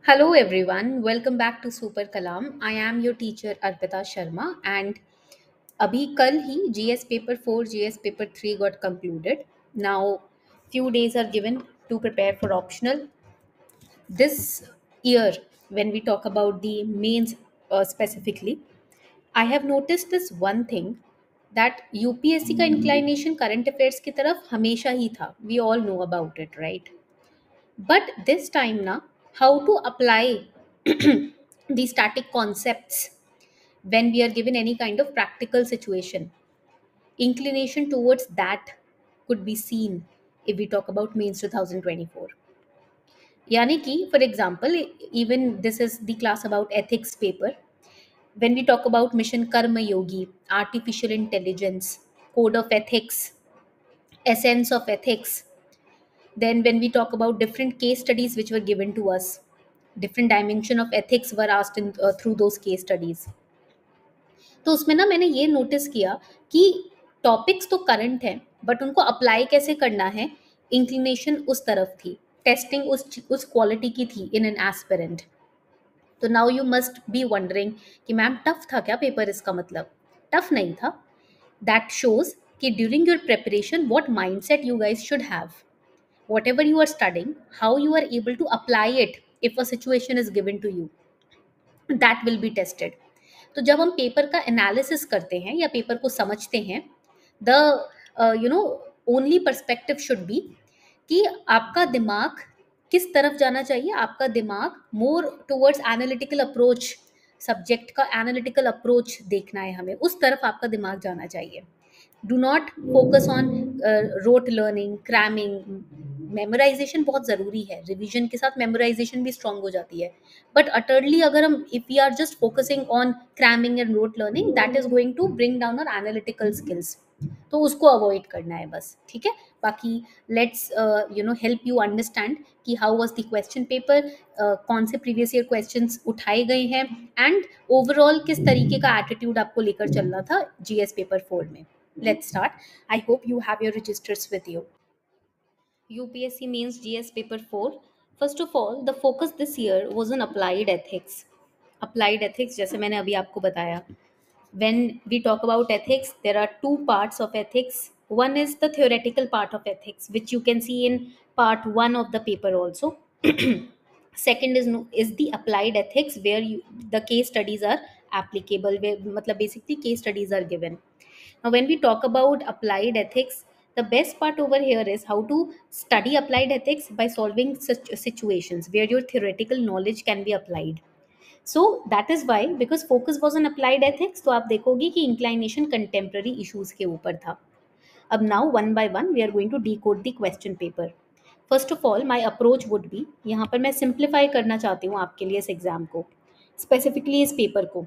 Hello everyone, welcome back to Super Kalam. I am your teacher Arpita Sharma and अभी कल ही GS paper 4 GS paper 3 got concluded. Now few days are given to prepare for optional. This year when we talk about the mains specifically, I have noticed this one thing that UPSC का inclination current affairs की तरफ हमेशा ही था. We all know about it, right? But this time now, how to apply the static concepts when we are given any kind of practical situation. Inclination towards that could be seen if we talk about mains 2024. Yani ki, for example, even this is the class about ethics paper. When we talk about mission Karma Yogi, artificial intelligence, code of ethics, essence of ethics, then when we talk about different case studies which were given to us, different dimension of ethics were asked through those case studies. तो उसमें ना मैंने ये notice किया कि topics तो current हैं but उनको अप्लाई कैसे करना है, इंक्लिनेशन उस तरफ थी, टेस्टिंग उस क्वालिटी की थी इन एन एस्पिरेंट. तो now you must be wondering कि मैम टफ था क्या पेपर, इसका मतलब टफ नहीं था. दैट शोज कि during your preparation what mindset you guys should have. whatever you are studying, how you are able to apply it if a situation is given to you, that will be tested. तो जब हम paper का analysis करते हैं या paper को समझते हैं, the only perspective should be कि आपका दिमाग किस तरफ जाना चाहिए. आपका दिमाग more towards analytical approach, subject का एनालिटिकल अप्रोच देखना है हमें, उस तरफ आपका दिमाग जाना चाहिए. Do not focus on rote learning, cramming. Memorisation बहुत ज़रूरी है, रिवीजन के साथ मेमोराइजेशन भी स्ट्रांग हो जाती है. बट अटरली अगर हम if we are just focusing on cramming and rote learning, that is going to bring down our analytical skills. तो उसको अवॉइड करना है बस, ठीक है. बाकी लेट्स हेल्प यू अंडरस्टैंड कि how was the question paper, कौन से प्रीवियस ईयर क्वेश्चंस उठाए गए हैं एंड ओवरऑल किस तरीके का एटीट्यूड आपको लेकर चलना था जीएस पेपर 4 में. Let's start. I hope you have your registers with you. UPSC means GS paper 4. First of all, the focus this year was on applied ethics. Applied ethics, जैसे मैंने अभी आपको बताया. When we talk about ethics, there are two parts of ethics. One is the theoretical part of ethics, which you can see in part 1 of the paper also. Second is the applied ethics, where the case studies are applicable, where मतलब basically case studies are given. Now, when we talk about applied ethics, the best part over here is how to study applied ethics by solving such situations where your theoretical knowledge can be applied. So that is why, because focus was on applied ethics, तो आप देखोगे कि inclination contemporary issues के ऊपर था. अब now one by one we are going to decode the question paper. First of all, my approach would be, यहाँ पर मैं simplify करना चाहती हूँ आपके लिए इस एग्जाम को, स्पेसिफिकली इस पेपर को.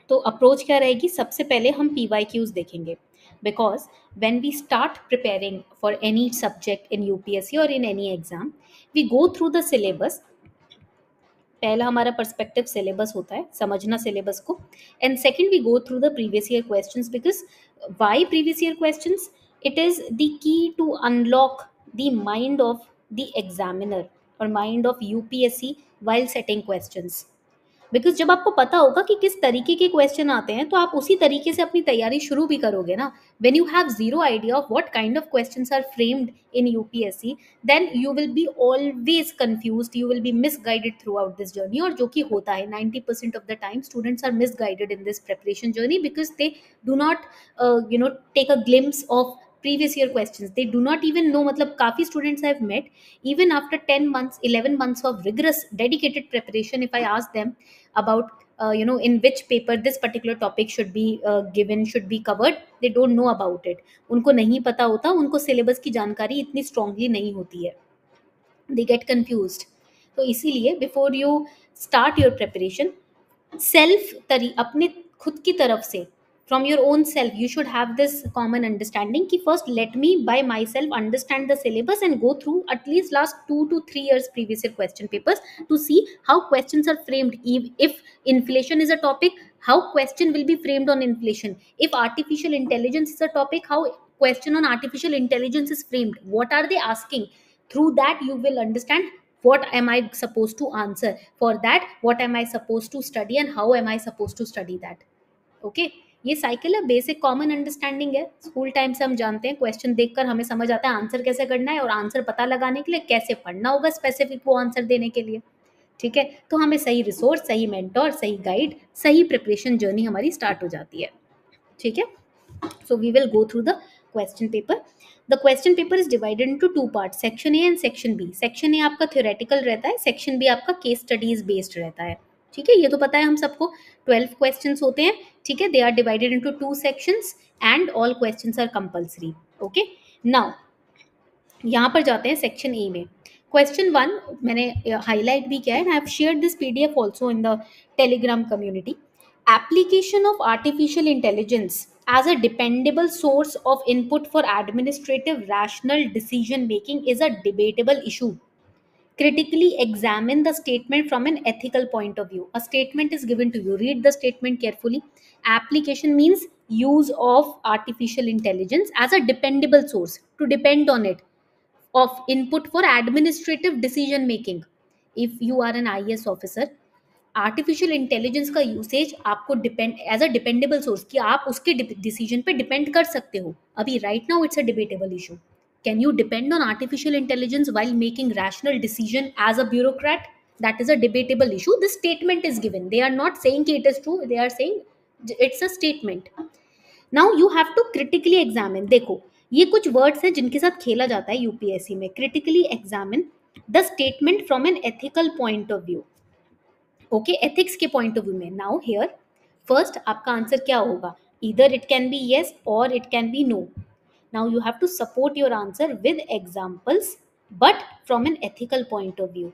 तो अप्रोच क्या रहेगी, सबसे पहले हम PYQs देखेंगे, because when we start preparing for any subject in UPSC और in any exam, we go through the syllabus. पहला हमारा पर्सपेक्टिव सिलेबस होता है, समझना सिलेबस को. And second, we go through the previous year questions, because why previous year questions, it is the key to unlock the mind of the examiner और mind of UPSC while setting questions. Because जब आपको पता होगा कि किस तरीके के question आते हैं, तो आप उसी तरीके से अपनी तैयारी शुरू भी करोगे ना. When you have zero idea of what kind of questions are framed in UPSC, then you will be always confused, you will be misguided throughout this journey. और जो कि होता है 90% of the time, students are misguided in this preparation journey because they do not take a glimpse of previous year questions. They do not even know, मतलब काफ़ी students I have met, even after 10 months 11 months of rigorous dedicated preparation, if I ask them about in which paper this particular topic should be given, should be covered, they don't know about it. उनको नहीं पता होता, उनको syllabus की जानकारी इतनी strongly नहीं होती है, they get confused. तो इसीलिए before you start your preparation, अपने खुद की तरफ से, from your own self, you should have this common understanding कि first let me by myself understand the syllabus and go through at least last 2 to 3 years previous year question papers to see how questions are framed. If inflation is a topic, how question will be framed on inflation. If artificial intelligence is a topic, how question on artificial intelligence is framed, what are they asking. Through that you will understand what am I supposed to answer, for that what am I supposed to study and how am I supposed to study that. Okay, ये cycle है, basic common understanding है, school time से हम जानते हैं, question देखकर हमें समझ आता है आंसर कैसे करना है और आंसर पता लगाने के लिए कैसे पढ़ना होगा स्पेसिफिक वो आंसर देने के लिए। ठीक है, तो हमें सही रिसोर्स, सही मेंटोर, सही गाइड, सही प्रिपरेशन जर्नी हमारी स्टार्ट हो जाती है। ठीक है, so we will go through the question paper. The question paper is divided into two parts, section A and section B. section A आपका theoretical रहता है, section B आपका case studies based रहता है। ठीक है, ये तो पता है हम सबको, 12 questions होते हैं। ठीक है, they are divided into two sections and all questions are compulsory. Okay, now यहाँ पर जाते हैं सेक्शन ए में। क्वेश्चन 1 मैंने हाईलाइट भी किया है, I have shared this PDF also in the Telegram community. Application of artificial intelligence as a dependable source of input for administrative rational decision making is a debatable issue. Critically examine the statement from an ethical point of view. A statement is given to you, read the statement carefully. Application means use of artificial intelligence as a dependable source, to depend on it, of input for administrative decision making. If you are an IAS officer, artificial intelligence का usage आपको depend as a dependable source कि आप उसके decision पे depend कर सकते हो। अभी right now it's a debatable issue, can you depend on artificial intelligence while making rational decision as a bureaucrat? That is a debatable issue. This statement is given, they are not saying कि it is true, they are saying it's a statement. Now you have to critically examine. देखो ये कुछ words हैं जिनके साथ खेला जाता है यूपीएससी में। Critically examine the statement from an ethical point of view. Okay, ethics के पॉइंट ऑफ व्यू में। नाउ हियर फर्स्ट आपका आंसर क्या होगा, either it can be yes और it can be no. Now you have to support your answer with examples but from an ethical point of view,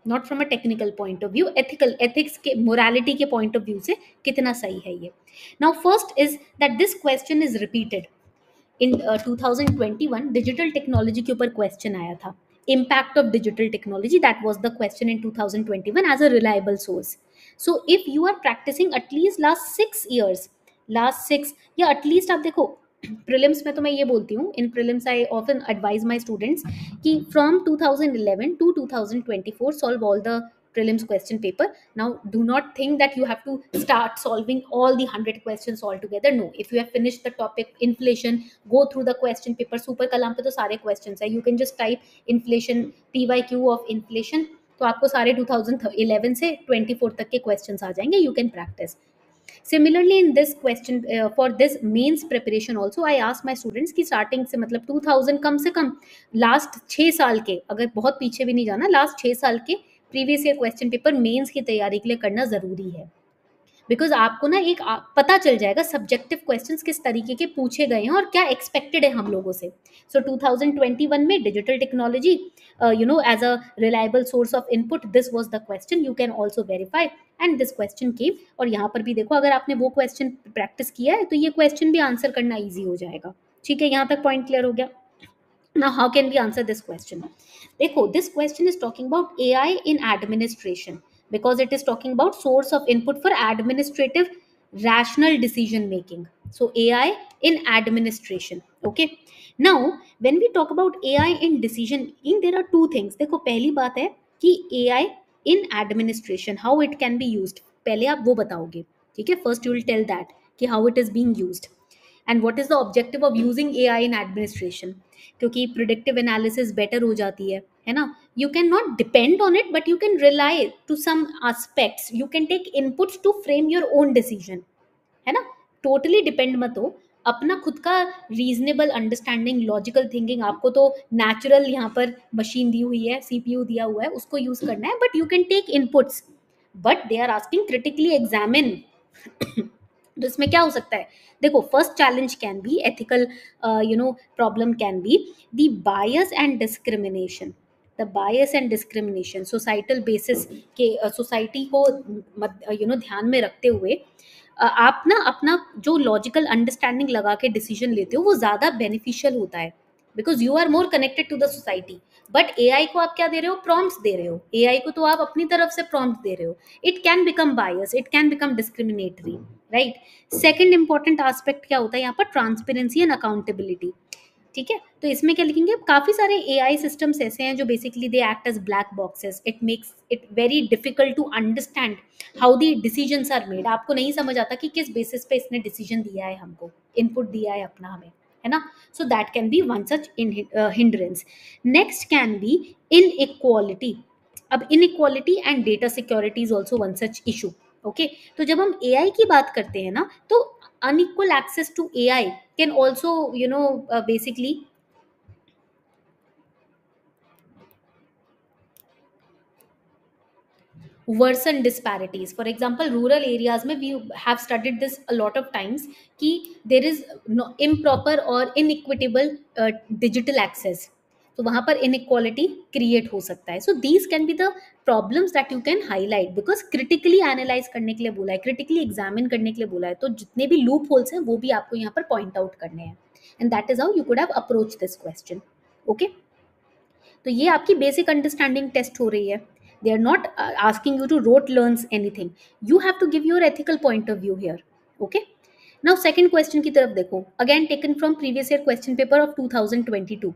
not from a technical point of view. Ethical, ethics के, morality के point of view से कितना सही है ये। Now first is that this question is repeated in 2021 digital technology के ऊपर question आया था। Impact of digital technology, that was the question in 2021 as a reliable source. So if you are practicing at least last 6 years, last 6 या at least आप देखो prelims में तो मैं ये बोलती हूँ, in prelims I often advise my students कि from 2011 to 2024 solve all the prelims question paper. Now do not think that you have to start solving all the 100 questions all together. No, if you have finished the topic inflation, go through the question paper. super kalam पे तो सारे questions है, you can just type inflation pyq of inflation, तो आपको सारे 2011 से 24 तक के questions आ जाएंगे, you can practice. Similarly in this question for this mains preparation also I ask my students कि starting से मतलब 2000 कम से कम लास्ट 6 साल के, अगर बहुत पीछे भी नहीं जाना, लास्ट 6 साल के previous year question paper mains की तैयारी के लिए करना ज़रूरी है। बिकॉज आपको ना एक पता चल जाएगा सब्जेक्टिव क्वेश्चंस किस तरीके के पूछे गए हैं और क्या एक्सपेक्टेड है हम लोगों से। सो 2021 में digital technology as a reliable source of input, this was the question, you can also verify and this question came. और यहाँ पर भी देखो अगर आपने वो क्वेश्चन प्रैक्टिस किया है तो ये क्वेश्चन भी आंसर करना ईजी हो जाएगा। ठीक है, यहाँ तक पॉइंट क्लियर हो गया। Now how can we answer this question? देखो this question is talking about AI in administration because it is talking about source of input for administrative rational decision making. So AI in administration. Okay, now when we talk about AI in decision making, there are two things. देखो पहली बात है कि AI in administration how it can be used, पहले आप वो बताओगे। ठीक है, first you will tell that कि how it is being used and what is the objective of using AI in administration. क्योंकि प्रिडिक्टिव एनालिसिस बेटर हो जाती है ना। You can not depend on it but you can rely to some aspects, you can take inputs to frame your own decision, है ना। Totally depend मत हो, अपना खुद का रीजनेबल अंडरस्टैंडिंग, लॉजिकल थिंकिंग, आपको तो नेचुरल यहाँ पर मशीन दी हुई है, सीपीयू दिया हुआ है, उसको यूज करना है, but you can take inputs, but they are asking critically examine. तो इसमें क्या हो सकता है, देखो first challenge can be ethical problem can be the bias and discrimination. The bias and discrimination societal basis के, सोसाइटी को ध्यान में रखते हुए आप ना अपना जो लॉजिकल अंडरस्टैंडिंग लगा के डिसीजन लेते हो वो ज़्यादा बेनिफिशियल होता है because you are more connected to the society. But AI को आप क्या दे रहे हो, प्रॉम्प्ट्स दे रहे हो, एआई को तो आप अपनी तरफ से प्रॉम्प्ट दे रहे हो, it can become bias, it can become discriminatory, right. Second important aspect क्या होता है यहाँ पर, ट्रांसपेरेंसी एंड अकाउंटेबिलिटी। ठीक है, तो इसमें क्या लिखेंगे, काफी सारे एआई सिस्टम्स ऐसे हैं जो basically they act as black boxes, it makes it very difficult to understand how the decisions are made. आपको नहीं समझ आता कि किस बेसिस पे इसने डिसीजन दिया है, हमको इनपुट दिया है अपना हमें, है ना। So that can be one such in hindrance. Next can be inequality. अब inequality and data security is also one such issue. Okay, तो जब हम एआई की बात करते हैं ना, तो unequal access to AI can also, basically worsen disparities. For example, rural areas में we have studied this a lot of times कि there is no improper or inequitable digital access, तो वहाँ पर inequality create हो सकता है. So these can be the problems that you can highlight, because critically analyze करने के लिए बोला है, critically examine करने के लिए बोला है, तो जितने भी loop holes हैं वो भी आपको यहाँ पर point out करने हैं, and that is how you could have approached this question. Okay, तो ये आपकी बेसिक अंडरस्टैंडिंग टेस्ट हो रही है. They are not asking you to rote learns anything, you have to give your ethical point of view here. Okay, now second question की तरफ देखो, again taken from previous year question paper of 2022,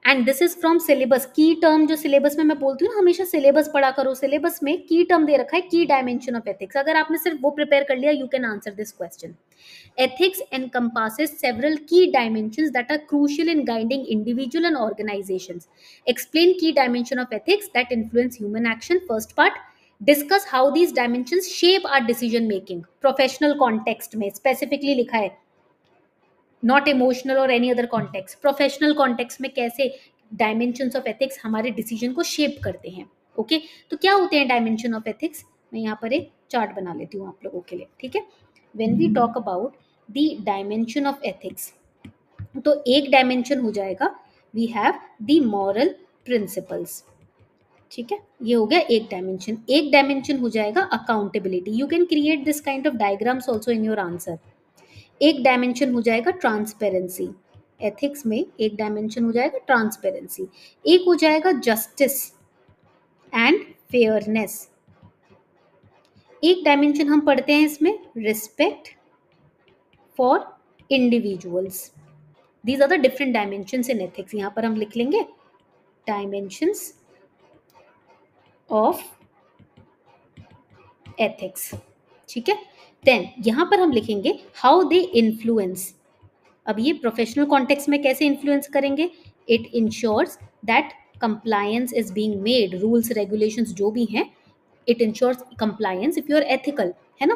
and this is from syllabus. Key term जो syllabus में मैं बोलती हूँ ना, हमेशा सिलेबस पढ़ा करो. सिलेबस में की टर्म दे रखा है, की डायमेंशन ऑफ एथिक्स. अगर आपने सिर्फ वो प्रिपेयर कर लिया, you can answer this question. Ethics encompasses several key dimensions that are crucial in guiding individual and organizations. Explain key dimension of ethics that influence human action. First part. Discuss how these dimensions shape our decision making. Professional context में specifically लिखा है, not emotional or any other context. Professional context में कैसे dimensions of ethics हमारे decision को shape करते हैं. Okay, तो क्या होते हैं dimension of ethics? मैं यहाँ पर एक चार्ट बना लेती हूँ आप लोगों के लिए, ठीक है. When we talk about the dimension of ethics, तो एक डायमेंशन हो जाएगा, we have the moral principles. ठीक है, ये हो गया एक डायमेंशन. एक डायमेंशन हो जाएगा accountability. You can create this kind of diagrams also in your answer. एक डायमेंशन हो जाएगा ट्रांसपेरेंसी. एथिक्स में एक डायमेंशन हो जाएगा ट्रांसपेरेंसी. एक हो जाएगा जस्टिस एंड फेयरनेस. एक डायमेंशन हम पढ़ते हैं इसमें respect for individuals. These are the different dimensions in ethics. यहाँ पर हम लिख लेंगे dimensions of ethics. ठीक है, then यहाँ पर हम लिखेंगे how they influence. अब ये प्रोफेशनल कॉन्टेक्स्ट में कैसे इन्फ्लुएंस करेंगे? It ensures that compliance is being made. Rules regulations जो भी हैं, it ensures compliance if you are ethical, है ना.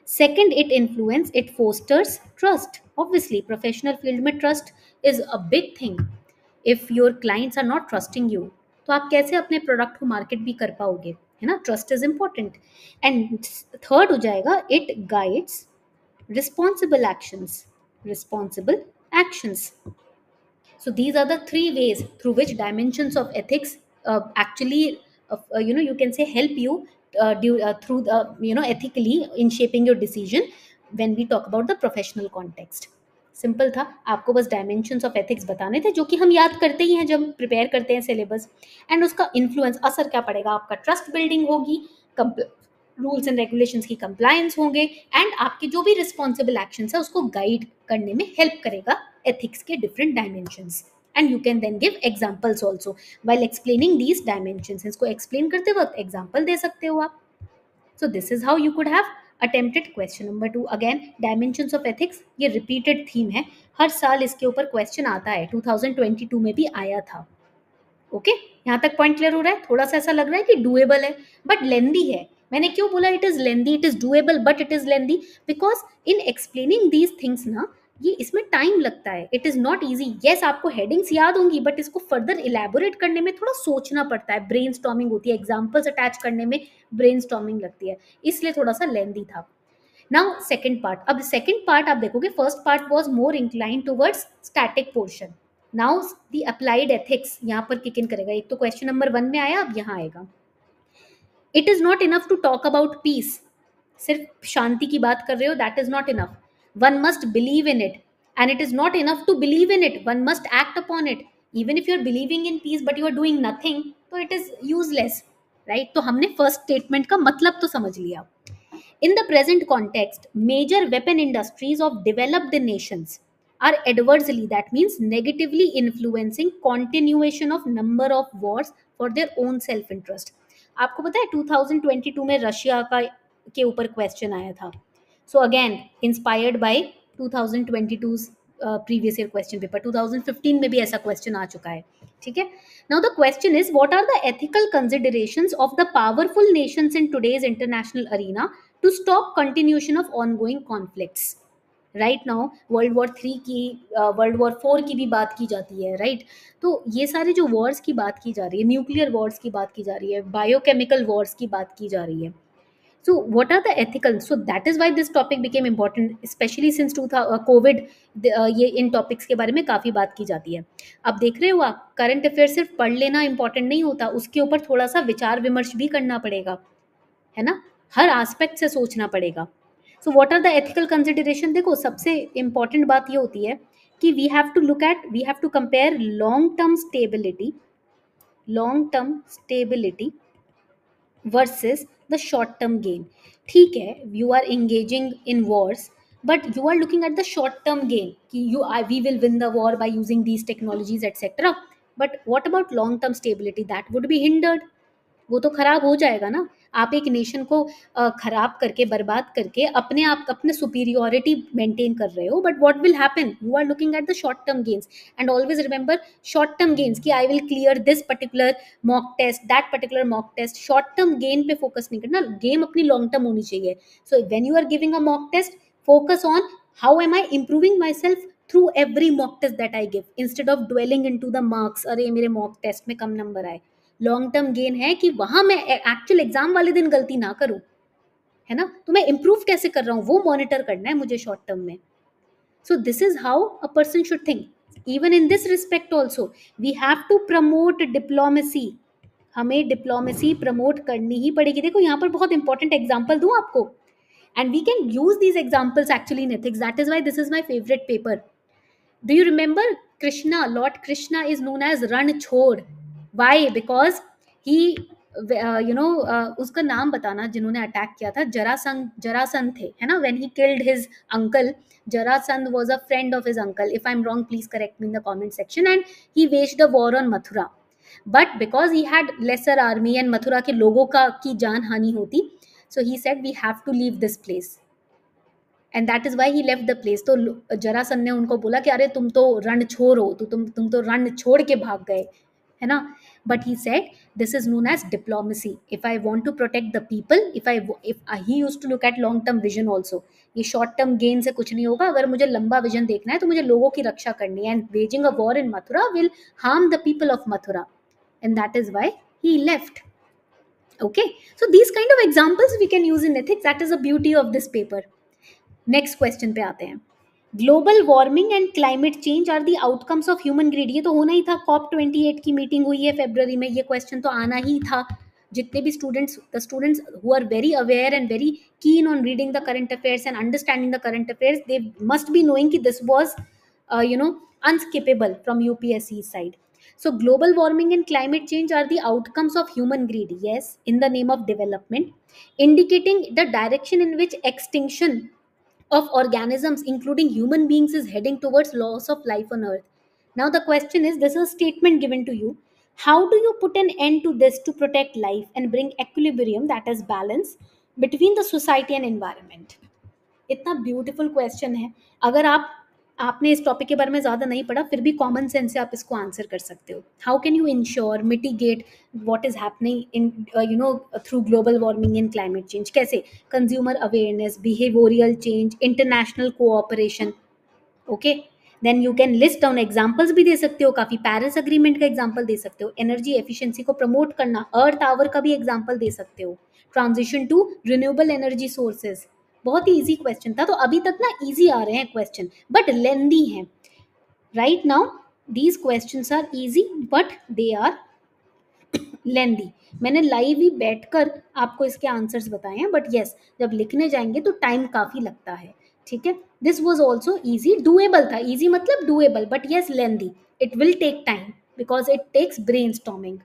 Second, it influence, it fosters trust. Obviously, professional field में trust is a big thing. If your clients are not trusting you, तो आप कैसे अपने प्रोडक्ट को मार्केट भी कर पाओगे, है ना. Trust is important. And third हो जाएगा, it guides responsible actions. Responsible actions. So these are the three ways through which dimensions of ethics actually you can say help you through the ethically in shaping your decision when we talk about the professional context. Simple था, आपको बस dimensions of ethics बताने थे, जो कि हम याद करते ही हैं जब प्रिपेयर करते हैं सिलेबस. एंड उसका इन्फ्लुएंस, असर क्या पड़ेगा? आपका ट्रस्ट बिल्डिंग होगी, रूल्स एंड रेगुलेशंस की कंप्लायंस होंगे, एंड आपके जो भी रिस्पॉन्सिबल एक्शंस है उसको गाइड करने में हेल्प करेगा ethics के different dimensions. And you can then give examples also while explaining these dimensions. इसको explain करते वक्त example दे सकते हो आप. So this is how you could have attempted question number 2. Again, dimensions of ethics ये repeated theme है, हर साल इसके ऊपर question आता है, 2022 में भी आया था. ओके, यहाँ तक पॉइंट क्लियर हो रहा है? थोड़ा सा ऐसा लग रहा है कि डूएबल है बट लेंदी है. मैंने क्यों बोला it is lengthy? It is doable but it is lengthy because in explaining these things ना, ये इसमें टाइम लगता है. It is not easy. Yes, आपको हेडिंग्स याद होंगी बट इसको फर्दर इलेबोरेट करने में थोड़ा सोचना पड़ता है, ब्रेन स्टॉर्मिंग होती है, एग्जाम्पल्स अटैच करने में ब्रेन स्टॉर्मिंग लगती है, इसलिए थोड़ा सा लेंदी था. Now second part. अब सेकेंड पार्ट आप देखोगे, first part was more incline towards static portion. Now the applied ethics यहाँ पर किक इन करेगा. एक तो क्वेश्चन नंबर 1 में आया, अब यहाँ आएगा. It is not enough to talk about peace. सिर्फ शांति की बात कर रहे हो, that is not enough. One must believe in it, and it is not enough to believe in it, one must act upon it. Even if you are believing in peace but you are doing nothing, तो it is useless, right. तो हमने first statement का मतलब तो समझ लिया. In the present context, major weapon industries of developed nations, are adversely, that means negatively influencing continuation of number of wars for their own self interest. आपको पता है 2022 में रशिया का के ऊपर क्वेश्चन आया था. So again inspired by 2022 previous year question paper. 2015 में भी ऐसा क्वेश्चन आ चुका है. ठीक है. Now the question is, what are the ethical considerations of the powerful nations in today's international arena to stop continuation of ongoing conflicts? Right now world war 3 की, world war 4 की भी बात की जाती है, राइट. तो ये सारे जो वॉर्स की बात की जा रही है, न्यूक्लियर वॉर्स की बात की जा रही है, बायोकेमिकल वॉर्स की बात की जा रही है. So what are the ethical? So that is why this topic became important, especially since COVID. ये इन टॉपिक्स के बारे में काफ़ी बात की जाती है. अब देख रहे हो आप, करंट अफेयर सिर्फ पढ़ लेना इंपॉर्टेंट नहीं होता, उसके ऊपर थोड़ा सा विचार विमर्श भी करना पड़ेगा, है ना. हर एस्पेक्ट से सोचना पड़ेगा. So what are the ethical consideration? देखो, सबसे इंपॉर्टेंट बात ये होती है कि we have to compare long term stability versus the short term gain. ठीक है, you are engaging in wars, but you are looking at the short term gain कि we will win the war by using these technologies etcetera. But what about long term stability? That would be hindered. वो तो खराब हो जाएगा ना. आप एक nation को खराब करके, बर्बाद करके अपने सुपीरियोरिटी मेंटेन कर रहे हो. But what will happen? You are looking at the short term gains. And always remember short term gains कि I will clear this particular mock test, that particular mock test. Short term gain पे focus नहीं करना, game अपनी long term होनी चाहिए. So when you are giving a mock test, focus on how am I improving myself through every mock test that I give, instead of dwelling into the marks. अरे मेरे mock test में कम number आए. Long term gain है कि वहां मैं actual exam वाले दिन गलती ना करूं, है ना. तो मैं इंप्रूव कैसे कर रहा हूं वो मॉनिटर करना है मुझे शॉर्ट टर्म में. So this is how a person should think. Even in this respect also we have to promote diplomacy. हमें डिप्लोमेसी प्रमोट करनी ही पड़ेगी. देखो यहाँ पर बहुत इंपॉर्टेंट एग्जाम्पल दूं आपको, and we can use these examples actually in ethics. That is why this is my favourite paper. Do you remember Krishna? Lord Krishna is known as Ranchhod. Why? Because he, उसका नाम बताना जिन्होंने attack किया था. जरासंध थे, है ना. When he killed his uncle, Jarasandh was a friend of his uncle. If I'm wrong, please correct me in the comment section. And he waged a war on Mathura. But because he had lesser army and Mathura के लोगों की जान हानि होती, so he said we have to leave this place. And that is why he left the place. तो जरासंध ने उनको बोला कि अरे तुम तो रण छोड़ हो, तो तुम तो रण छोड़ के भाग गए, है ना. But he said this is known as diplomacy. If I want to protect the people, if he used to look at long term vision also. ये शॉर्ट टर्म गेन से कुछ नहीं होगा. अगर मुझे लंबा विजन देखना है तो मुझे लोगों की रक्षा करनी है. And waging a war in Mathura will harm the people of Mathura, and that is why he left. Okay, so these kind of examples we can use in ethics. That is the beauty of this paper. Next question पे आते हैं. Global warming and climate change are the outcomes of human greed. ये तो होना ही था. COP28 की meeting हुई है फरवरी में, ये क्वेश्चन तो आना ही था. जितने भी the students who are very aware and very keen on reading the current affairs and understanding the current affairs, they must be knowing कि this was unskippable from UPSC side. So global warming and climate change are the outcomes of human greed, yes, in the name of development, indicating the direction in which extinction of organisms, including human beings, is heading towards loss of life on earth. Now the question is, this is a statement given to you. How do you put an end to this to protect life and bring equilibrium, that is balance, between the society and environment? इतना beautiful question है. अगर आपने इस topic के बारे में ज़्यादा नहीं पढ़ा, फिर भी कॉमन सेंस से आप इसको आंसर कर सकते हो. How can you ensure mitigate what is happening in through global warming and climate change? कैसे? Consumer awareness, behavioural change, international cooperation. Okay, then you can list down examples भी दे सकते हो. काफ़ी पेरिस अग्रीमेंट का एग्जाम्पल दे सकते हो. एनर्जी एफिशिएंसी को प्रमोट करना, अर्थ आवर का भी एग्जाम्पल दे सकते हो. Transition to renewable energy sources. बहुत ही इजी क्वेश्चन था. तो अभी तक ना इजी आ रहे हैं क्वेश्चन, बट लेंदी हैं. Right now these questions are easy but they are lengthy. मैंने लाइव ही बैठकर आपको इसके आंसर्स बताए हैं, बट यस, जब लिखने जाएंगे तो टाइम काफ़ी लगता है. ठीक है, this was also easy, doable था. ईजी मतलब doable, but yes lengthy. It will take time because it takes brainstorming.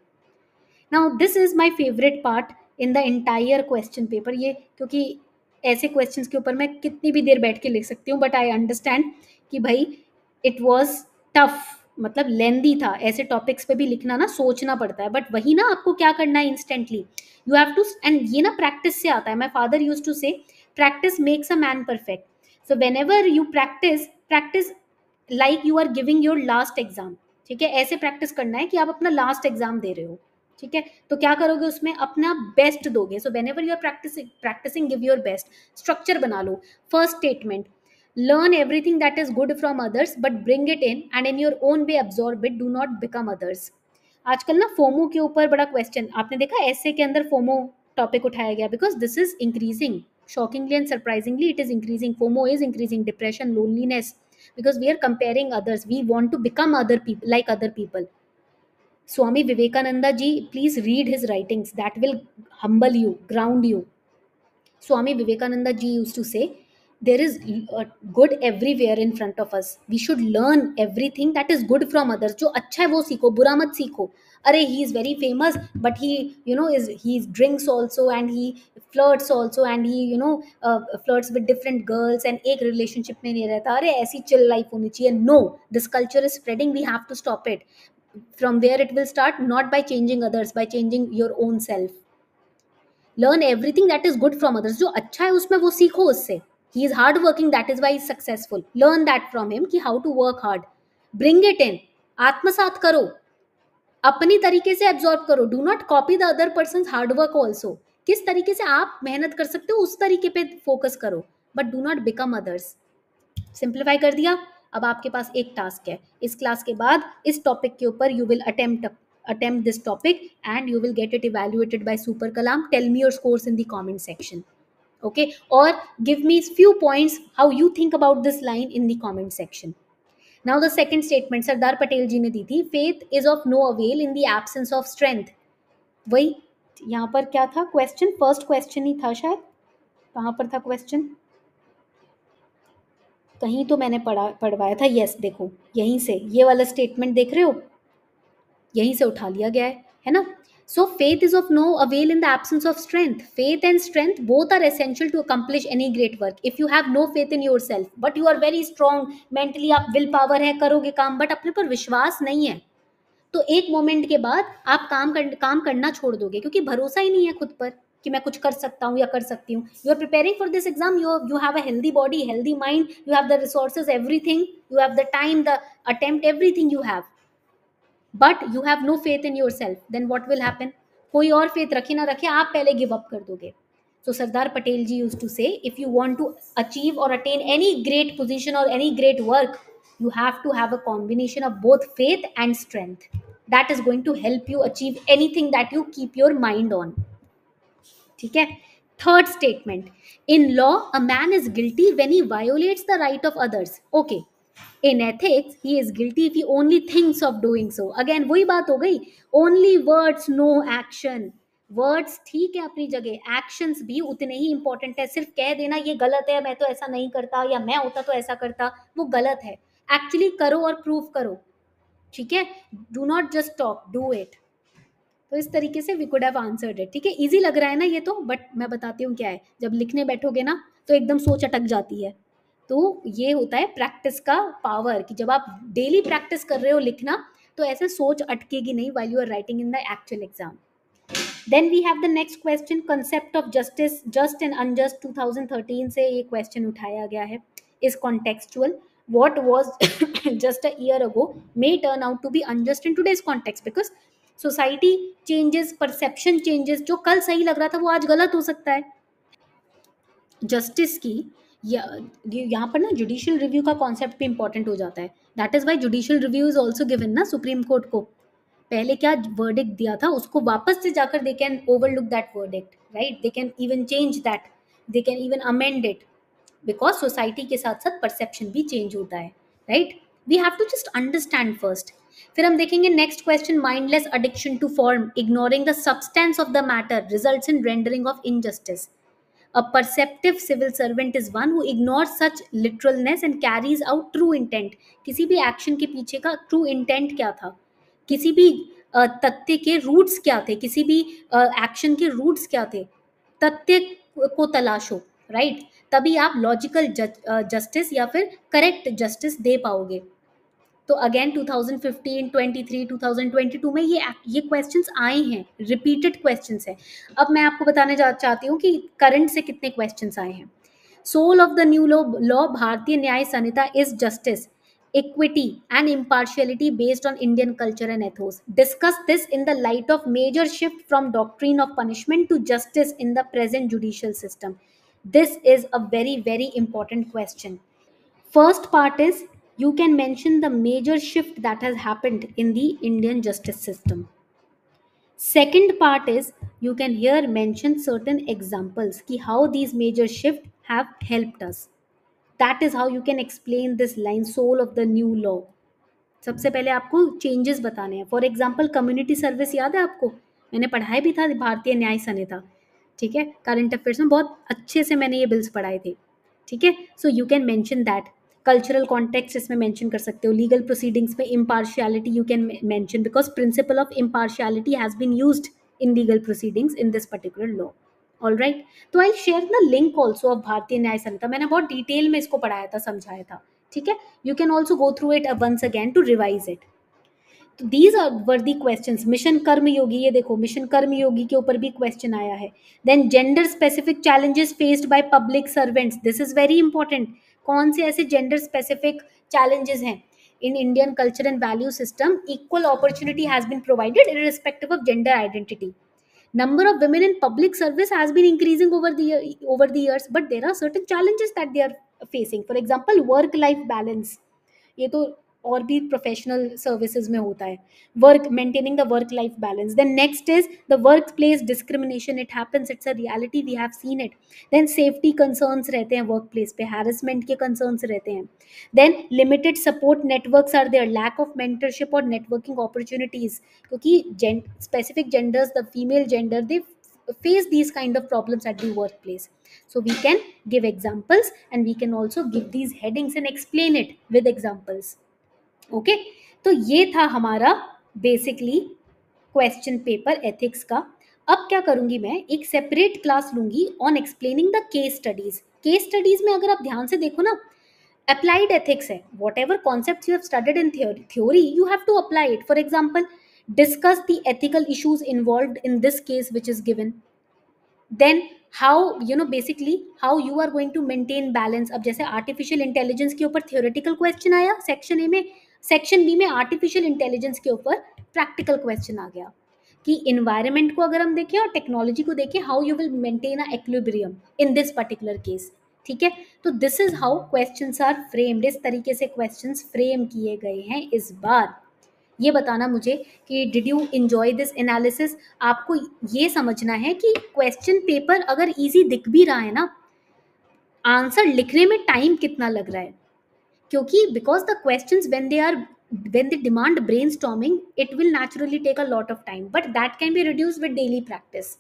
Now this is my favourite part in the entire question paper. ये क्योंकि ऐसे क्वेश्चंस के ऊपर मैं कितनी भी देर बैठ के लिख सकती हूँ, बट आई अंडरस्टैंड कि भाई इट वॉज टफ, मतलब लेंदी था। ऐसे टॉपिक्स पे भी लिखना ना सोचना पड़ता है, बट वही ना आपको क्या करना है instantly, you have to, and ये ना प्रैक्टिस से आता है। My father use to say practice makes a man perfect. So whenever you practice, practice like you are giving your last exam. ठीक है, ऐसे प्रैक्टिस करना है कि आप अपना लास्ट एग्जाम दे रहे हो। ठीक है, तो क्या करोगे उसमें, अपना बेस्ट दोगे। So whenever you are practising practising give your best. Structure बना लो। First statement, learn everything that is good from others but bring it in and in your own way absorb it, do not become others। आजकल ना FOMO के ऊपर बड़ा question आपने देखा, ऐसे के अंदर फोमो टॉपिक उठाया गया, because this is increasing shockingly and surprisingly, it is increasing, FOMO is increasing, depression, loneliness, because we are comparing others, we want to become other people, like other people। Swami Vivekananda ji, please read his writings, that will humble you, ground you। Swami Vivekananda ji used to say, there is good everywhere in front of us, we should learn everything that is good from others। जो अच्छा है वो सीखो, बुरा मत सीखो। अरे he is very famous but he, you know, is he drinks also and he flirts also and he, you know, flirts with different girls and एक relationship में नहीं रहता, अरे ऐसी chill life होनी चाहिए। No, this culture is spreading, we have to stop it। From where it will start, not by changing others, by changing your own self। Learn everything that is good from others, जो अच्छा है उसमें वो सीखो उससे। He is hard working, that is why is successful, learn that from him कि how to work hard, bring it in, आत्मसात करो, अपनी तरीके से एब्जॉर्ब करो। Do not copy the other person hard work also. किस तरीके से आप मेहनत कर सकते हो उस तरीके पे फोकस करो, but do not become others. Simplify कर दिया। अब आपके पास एक टास्क है, इस क्लास के बाद इस टॉपिक के ऊपर you will attempt this topic and you will get it evaluated by Super Kalam। Tell me your scores in the comment section, okay, or give me few points how you think about this line in the comment section। Now the second statement Sardar Patel ji ने दी थी, faith is of no avail in the absence of strength। वही यहाँ पर क्या था question, first question ही था शायद, कहाँ पर था क्वेश्चन, कहीं तो मैंने पढ़वाया था, यस देखो यहीं से, ये वाला स्टेटमेंट देख रहे हो, यहीं से उठा लिया गया है ना। So faith is of no avail in the absence of strength. Faith and strength both are essential to accomplish any great work. If you have no faith in yourself but you are very strong mentally, आप will power है, करोगे काम, but अपने पर विश्वास नहीं है, तो एक मोमेंट के बाद आप काम करना छोड़ दोगे, क्योंकि भरोसा ही नहीं है खुद पर कि मैं कुछ कर सकता हूँ या कर सकती हूँ। You are preparing for this exam, you have a healthy body, healthy mind, you have the resources, everything, you have the time, the attempt, everything you have, but you have no faith in yourself, then what will happen, कोई और faith रखे ना रखे, आप पहले give up कर दोगे। So Sardar Patel ji used to say, if you want to achieve or attain any great position or any great work, you have to have a combination of both faith and strength। That is going to help you achieve anything that you keep your mind on। ठीक है, third statement, in law a man is guilty when he violates the right of others. Okay, in ethics he is guilty if he only thinks of doing so. Again वही बात हो गई, only words no action. Words ठीक है अपनी जगह, actions भी उतने ही इंपॉर्टेंट है। सिर्फ कह देना ये गलत है, मैं तो ऐसा नहीं करता, या मैं होता तो ऐसा करता, वो गलत है। एक्चुअली करो और प्रूव करो। ठीक है, do not just talk, do it. तो इस तरीके से we could have answered it. ठीक है, इजी लग रहा है ना ये तो, बट मैं बताती हूँ क्या है, जब लिखने बैठोगे ना तो एकदम सोच अटक जाती है। तो ये होता है प्रैक्टिस का पावर, कि जब आप डेली प्रैक्टिस कर रहे हो लिखना, तो ऐसे सोच अटकेगी नहीं while you are writing in the actual exam. Then we have the next question, concept of justice, just and unjust, 2013 से ये क्वेश्चन उठाया गया है, is contextual. what was just a year ago may turn out to be unjust in today's context, because society changes, perception changes, जो कल सही लग रहा था वो आज गलत हो सकता है। जस्टिस की यहाँ पर ना जुडिशियल रिव्यू का कॉन्सेप्ट भी इंपॉर्टेंट हो जाता है। That is why judicial review is also given ना सुप्रीम कोर्ट को। पहले क्या वर्डिक्ट दिया था उसको वापस से जाकर they can overlook that verdict, right, they can even change that, they can even amend it, because society के साथ साथ परसेप्शन भी चेंज होता है, राइट। We have to just understand first. फिर हम देखेंगे next question, mindless addiction to form, ignoring the substance of the matter results in rendering of injustice. A perceptive civil servant is one who ignores such literalness and carries out true intent। किसी भी action के पीछे का true intent क्या था, किसी भी तथ्य के रूट्स क्या थे, किसी भी एक्शन के रूट्स क्या थे, तथ्य को तलाशो, राइट, तभी आप लॉजिकल जस्टिस या फिर करेक्ट जस्टिस दे पाओगे। तो अगेन 2015, 23, 2022 में ये क्वेश्चंस आए हैं, रिपीटेड क्वेश्चंस है। अब मैं आपको बताने चाहती हूँ कि करंट से कितने क्वेश्चंस आए हैं। Soul of the new law Bharatiya Nyaya Sanhita is justice, equity and impartiality based on Indian culture and ethos. Discuss this in the light of major shift from doctrine of punishment to justice in the present judicial system. This is a very, very important question. First part is you can mention the major shift that has happened in the Indian justice system. Second part is you can here mention certain examples ki how these major shifts have helped us. That is how you can explain this line, soul of the new law. सबसे पहले आपको changes बताने हैं। For example community service याद है आपको, मैंने पढ़ाया भी था भारतीय न्याय संहिता, ठीक है, करंट अफेयर्स में बहुत अच्छे से मैंने ये बिल्स पढ़ाए थे, ठीक है। So you can mention that. Cultural context इसमें मेंशन कर सकते हो। लीगल प्रोसीडिंग्स में impartiality you can mention because principle of impartiality has been used in legal proceedings in this particular law. All right, तो I share the link also of Bharatiya Nyaya संहिता। मैंने बहुत detail में इसको पढ़ाया था, समझाया था, ठीक है। You can also go through it once again to revise it. तो these are were the questions. Mission Karmayogi, ये देखो मिशन कर्मयोगी के ऊपर भी क्वेश्चन आया है। Then gender specific challenges faced by public servants, this is very important. कौन से ऐसे जेंडर स्पेसिफिक चैलेंजेस हैं in Indian culture and value system? Equal opportunity has been provided irrespective of gender identity. Number of women in public service has been increasing over the years, but there are certain challenges that they are facing. For example, work life balance, ये तो और भी professional services में होता है। Work maintaining the work life balance. Then next is the workplace discrimination, it happens, it's a reality, we have seen it. Then safety concerns रहते हैं workplace पे, हैरेसमेंट के कंसर्न्स रहते हैं। Then limited support networks are there, lack of mentorship और networking opportunities, क्योंकि specific genders, the female gender, they face these kind of problems at the workplace. So we can give examples and we can also give these headings and explain it with examples. Okay, तो ये था हमारा basically question paper ethics का। अब क्या करूंगी मैं, एक सेपरेट क्लास लूंगी on explaining the case studies. Case studies में अगर आप ध्यान से देखो ना, अप्लाइड एथिक्स है। Whatever concept you have studied in theory you have to apply it. For example, discuss the ethical issues involved in this case which is given. Then how basically how you are going to maintain balance. अब जैसे artificial intelligence के ऊपर theoretical question आया section A में, section B में artificial intelligence के ऊपर practical question आ गया कि इन्वायरमेंट को अगर हम देखें और टेक्नोलॉजी को देखें, how you will maintain a equilibrium in this particular case, ठीक है। तो this is how questions are framed, इस तरीके से क्वेश्चंस फ्रेम किए गए हैं इस बार। ये बताना मुझे कि did you enjoy this analysis. आपको ये समझना है कि क्वेश्चन पेपर अगर इजी दिख भी रहा है ना, आंसर लिखने में टाइम कितना लग रहा है, क्योंकि because the questions when they demand brainstorming, it will naturally take a lot of time, but that can be reduced with daily practice.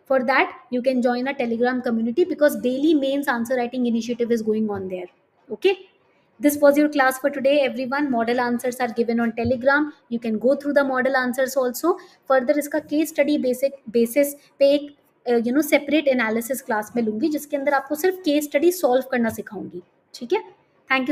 For that you can join a Telegram community because daily mains answer writing initiative is going on there. Okay, this was your class for today everyone. Model answers are given on Telegram, you can go through the model answers also. Further इसका case study basis पे एक separate analysis class में लूंगी जिसके अंदर आपको सिर्फ case study solve करना सिखाऊंगी, ठीक है।